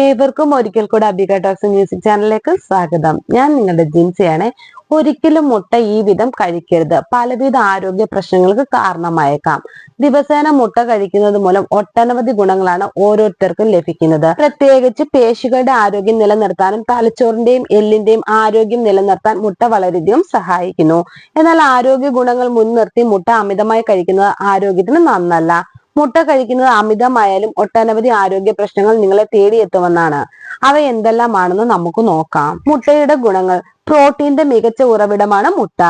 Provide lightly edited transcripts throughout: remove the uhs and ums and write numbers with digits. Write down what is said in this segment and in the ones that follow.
ഏവർക്കും ഒരിക്കൽ കൂടെ അബിക ടോക്സ് മ്യൂസിക് ചാനലിലേക്ക് സ്വാഗതം. ഞാൻ നിങ്ങളുടെ ജിൻസിയാണ്. ഒരിക്കലും മുട്ട ഈ വിധം കഴിക്കരുത്. പലവിധ ആരോഗ്യ പ്രശ്നങ്ങൾക്ക് കാരണമായേക്കാം. ദിവസേന മുട്ട കഴിക്കുന്നത് മൂലം ഒട്ടനവധി ഗുണങ്ങളാണ് ഓരോരുത്തർക്കും ലഭിക്കുന്നത്. പ്രത്യേകിച്ച് പേശികളുടെ ആരോഗ്യം നിലനിർത്താനും തലച്ചോറിന്റെയും എല്ലിന്റെയും ആരോഗ്യം നിലനിർത്താൻ മുട്ട വളരെയധികം സഹായിക്കുന്നു. എന്നാൽ ആരോഗ്യ ഗുണങ്ങൾ മുൻനിർത്തി മുട്ട അമിതമായി കഴിക്കുന്നത് ആരോഗ്യത്തിന് നന്നല്ല. മുട്ട കഴിക്കുന്നത് അമിതമായാലും ഒട്ടനവധി ആരോഗ്യ പ്രശ്നങ്ങൾ നിങ്ങളെ തേടിയെത്തുമെന്നാണ്. അവ എന്തെല്ലാമാണെന്ന് നമുക്ക് നോക്കാം. മുട്ടയുടെ ഗുണങ്ങൾ. പ്രോട്ടീന്റെ മികച്ച ഉറവിടമാണ് മുട്ട.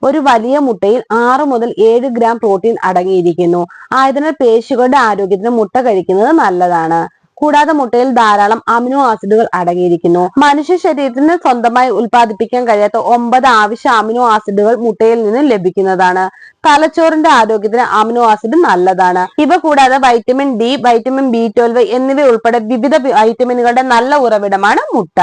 ഒരു വലിയ മുട്ടയിൽ 6 മുതൽ 7 ഗ്രാം പ്രോട്ടീൻ അടങ്ങിയിരിക്കുന്നു. ആയതിനാൽ പേശികളുടെ ആരോഗ്യത്തിന് മുട്ട കഴിക്കുന്നത് നല്ലതാണ്. കൂടാതെ മുട്ടയിൽ ധാരാളം അമിനോ ആസിഡുകൾ അടങ്ങിയിരിക്കുന്നു. മനുഷ്യ ശരീരത്തിന് സ്വന്തമായി ഉൽപ്പാദിപ്പിക്കാൻ കഴിയാത്ത 9 ആവശ്യ അമിനോ ആസിഡുകൾ മുട്ടയിൽ നിന്ന് ലഭിക്കുന്നതാണ്. തലച്ചോറിന്റെ ആരോഗ്യത്തിന് അമിനോ ആസിഡ് നല്ലതാണ്. ഇവ കൂടാതെ വൈറ്റമിൻ ഡി, വൈറ്റമിൻ B12 എന്നിവ ഉൾപ്പെടെ വിവിധ വൈറ്റമിനുകളുടെ നല്ല ഉറവിടമാണ് മുട്ട.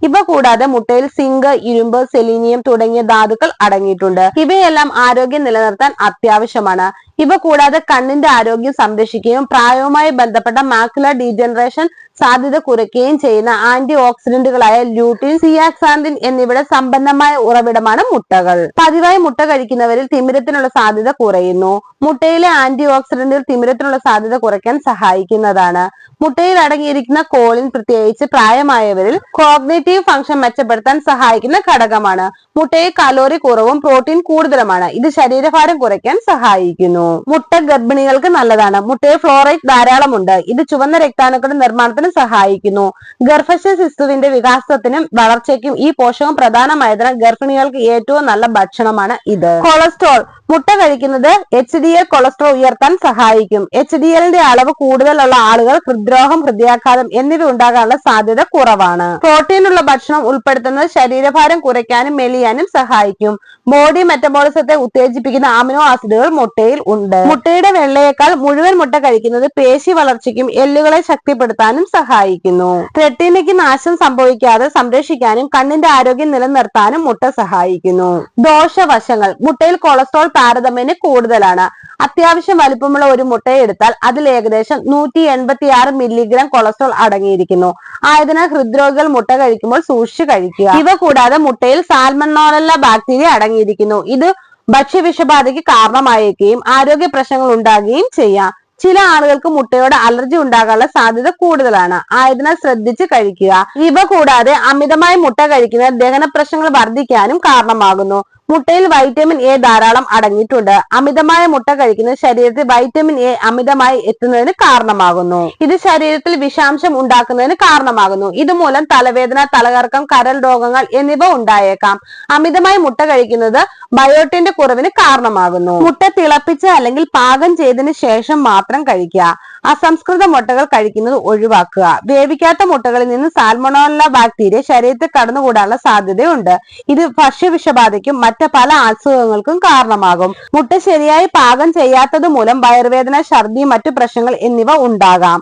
ഇവ കൂടാതെ മുട്ടയിൽ സിങ്ക്, ഇരുമ്പ്, സെലീനിയം തുടങ്ങിയ ധാതുക്കൾ അടങ്ങിയിട്ടുണ്ട്. ഇവയെല്ലാം ആരോഗ്യം നിലനിർത്താൻ അത്യാവശ്യമാണ്. ഇവ കൂടാതെ കണ്ണിന്റെ ആരോഗ്യം സംരക്ഷിക്കുകയും പ്രായവുമായി ബന്ധപ്പെട്ട മാക്കുലർ ഡീജനറേഷൻ സാധ്യത കുറയ്ക്കുകയും ചെയ്യുന്ന ആന്റി ഓക്സിഡന്റുകളായ ലൂട്ടിൻ, സിയാക്സാന്തിൻ എന്നിവയുടെ സമ്പന്നമായ ഉറവിടമാണ് മുട്ടകൾ. പതിവായി മുട്ട കഴിക്കുന്നവരിൽ തിമിരത്തിനുള്ള സാധ്യത കുറയുന്നു. മുട്ടയിലെ ആന്റി ഓക്സിഡന്റുകൾ തിമിരത്തിനുള്ള സാധ്യത കുറയ്ക്കാൻ സഹായിക്കുന്നതാണ്. മുട്ടയിൽ അടങ്ങിയിരിക്കുന്ന കോളിൻ പ്രത്യേകിച്ച് പ്രായമായവരിൽ കോഗ്നേറ്റീവ് ഫംഗ്ഷൻ മെച്ചപ്പെടുത്താൻ സഹായിക്കുന്ന ഘടകമാണ്. മുട്ടയിൽ കലോറി കുറവും പ്രോട്ടീൻ കൂടുതലുമാണ്. ഇത് ശരീരഭാരം കുറയ്ക്കാൻ സഹായിക്കുന്നു. മുട്ട ഗർഭിണികൾക്ക് നല്ലതാണ്. മുട്ടയിൽ ഫ്ലോറൈഡ് ധാരാളമുണ്ട്. ഇത് ചുവന്ന രക്താണുക്കളുടെ നിർമ്മാണത്തിന് സഹായിക്കുന്നു. ഗർഭസ്ഥ ശിശുവിന്റെ വികാസത്തിനും വളർച്ചയ്ക്കും ഈ പോഷകം പ്രധാനമായതിനാൽ ഗർഭിണികൾക്ക് ഏറ്റവും നല്ല ഭക്ഷണമാണ് ഇത്. കൊളസ്ട്രോൾ. മുട്ട കഴിക്കുന്നത് HDL കൊളസ്ട്രോൾ ഉയർത്താൻ സഹായിക്കും. HDLന്റെ അളവ് കൂടുതലുള്ള ആളുകൾ ഹൃദ്രോഗം, ഹൃദയാഘാതം എന്നിവ ഉണ്ടാകാനുള്ള സാധ്യത കുറവാണ്. പ്രോട്ടീനുള്ള ഭക്ഷണം ഉൾപ്പെടുത്തുന്നത് ശരീരഭാരം കുറയ്ക്കാനും മെലിയാനും സഹായിക്കും. ബോഡി മെറ്റബോളിസത്തെ ഉത്തേജിപ്പിക്കുന്ന അമിനോ ആസിഡുകൾ മുട്ടയിൽ ഉണ്ട്. മുട്ടയുടെ വെള്ളയേക്കാൾ മുഴുവൻ മുട്ട കഴിക്കുന്നത് പേശി വളർച്ചയ്ക്കും എല്ലുകളെ ശക്തിപ്പെടുത്താനും സഹായിക്കുന്നു. റെട്ടിനയ്ക്ക് നാശം സംഭവിക്കാതെ സംരക്ഷിക്കാനും കണ്ണിന്റെ ആരോഗ്യം നിലനിർത്താനും മുട്ട സഹായിക്കുന്നു. ദോഷവശങ്ങൾ. മുട്ടയിൽ കൊളസ്ട്രോൾ താരതമ്യേന കൂടുതലാണ്. അത്യാവശ്യം വലിപ്പമുള്ള ഒരു മുട്ടയെ എടുത്താൽ അതിൽ ഏകദേശം 186 മില്ലിഗ്രാം കൊളസ്ട്രോൾ അടങ്ങിയിരിക്കുന്നു. ആയതിനാൽ ഹൃദ്രോഗികൾ മുട്ട കഴിക്കുമ്പോൾ സൂക്ഷിച്ചു കഴിക്കുക. ഇവ കൂടാതെ മുട്ടയിൽ സാൽമണോല ബാക്ടീരിയ അടങ്ങിയിരിക്കുന്നു. ഇത് ഭക്ഷ്യവിഷബാധയ്ക്ക് കാരണമായേക്കുകയും ആരോഗ്യ പ്രശ്നങ്ങൾ ഉണ്ടാകുകയും ചെയ്യാം. ചില ആളുകൾക്ക് മുട്ടയോട് അലർജി ഉണ്ടാകാനുള്ള സാധ്യത കൂടുതലാണ്. ആയതിനാൽ ശ്രദ്ധിച്ച് കഴിക്കുക. ഇവ കൂടാതെ അമിതമായി മുട്ട കഴിക്കുന്നത് ദഹന പ്രശ്നങ്ങൾ വർദ്ധിക്കാനും കാരണമാകുന്നു. മുട്ടയിൽ വൈറ്റമിൻ എ ധാരാളം അടങ്ങിയിട്ടുണ്ട്. അമിതമായ മുട്ട കഴിക്കുന്നത് ശരീരത്തിൽ വൈറ്റമിൻ എ അമിതമായി എത്തുന്നതിന് കാരണമാകുന്നു. ഇത് ശരീരത്തിൽ വിഷാംശം ഉണ്ടാക്കുന്നതിന് കാരണമാകുന്നു. ഇതുമൂലം തലവേദന, തലകറക്കം, കരൾ രോഗങ്ങൾ എന്നിവ ഉണ്ടായേക്കാം. അമിതമായി മുട്ട കഴിക്കുന്നത് ബയോട്ടിന്റെ കുറവിന് കാരണമാകുന്നു. മുട്ട തിളപ്പിച്ച് അല്ലെങ്കിൽ പാകം ചെയ്തതിന് ശേഷം മാത്രം കഴിക്കുക. അസംസ്കൃത മുട്ടകൾ കഴിക്കുന്നത് ഒഴിവാക്കുക. വേവിക്കാത്ത മുട്ടകളിൽ നിന്ന് സാൽമണോല ബാക്ടീരിയ ശരീരത്തിൽ കടന്നുകൂടാനുള്ള സാധ്യതയുണ്ട്. ഇത് ഭക്ഷ്യവിഷബാധയ്ക്കും മറ്റ് പല അസുഖങ്ങൾക്കും കാരണമാകും. മുട്ട ശരിയായി പാകം ചെയ്യാത്തത് മൂലം വയറുവേദന, ഛർദി, മറ്റു പ്രശ്നങ്ങൾ എന്നിവ ഉണ്ടാകാം.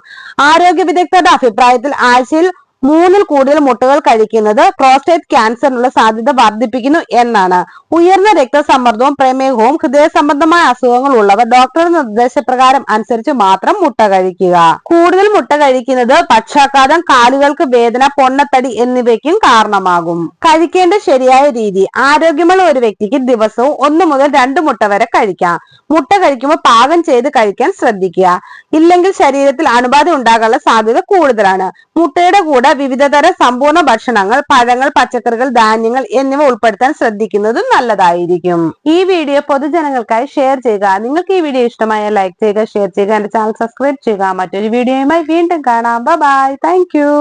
ആരോഗ്യ വിദഗ്ധരുടെ അഭിപ്രായത്തിൽ ആഴ്ചയിൽ 3-ൽ കൂടുതൽ മുട്ടകൾ കഴിക്കുന്നത് പ്രോസ്റ്റേറ്റ് ക്യാൻസറിനുള്ള സാധ്യത വർദ്ധിപ്പിക്കുന്നു എന്നാണ്. ഉയർന്ന രക്തസമ്മർദ്ദവും പ്രമേഹവും ഹൃദയ സംബന്ധമായ അസുഖങ്ങൾ ഉള്ളവർ ഡോക്ടറുടെ നിർദ്ദേശപ്രകാരം അനുസരിച്ച് മാത്രം മുട്ട കഴിക്കുക. കൂടുതൽ മുട്ട കഴിക്കുന്നത് പക്ഷാഘാതം, കാലുകൾക്ക് വേദന, പൊണ്ണത്തടി എന്നിവയ്ക്കും കാരണമാകും. കഴിക്കേണ്ട ശരിയായ രീതി. ആരോഗ്യമുള്ള ഒരു വ്യക്തിക്ക് ദിവസവും 1 മുതൽ 2 മുട്ട വരെ കഴിക്കാം. മുട്ട കഴിക്കുമ്പോൾ പാകം ചെയ്ത് കഴിക്കാൻ ശ്രദ്ധിക്കുക. ഇല്ലെങ്കിൽ ശരീരത്തിൽ അണുബാധ ഉണ്ടാകാനുള്ള സാധ്യത കൂടുതലാണ്. മുട്ടയുടെ കൂടെ വിവിധതരം സമ്പൂർണ്ണ ഭക്ഷണങ്ങൾ, പഴങ്ങൾ, പച്ചക്കറികൾ, ധാന്യങ്ങൾ എന്നിവ ഉൾപ്പെടുത്താൻ ശ്രദ്ധിക്കുന്നതും നല്ലതായിരിക്കും. ഈ വീഡിയോ പൊതുജനങ്ങൾക്കായി ഷെയർ ചെയ്യുക. നിങ്ങൾക്ക് ഈ വീഡിയോ ഇഷ്ടമായ ലൈക്ക് ചെയ്യുക, ഷെയർ ചെയ്യുക, എന്റെ ചാനൽ സബ്സ്ക്രൈബ് ചെയ്യുക. മറ്റൊരു വീഡിയോയുമായി വീണ്ടും കാണാം. ബൈ. Thank you.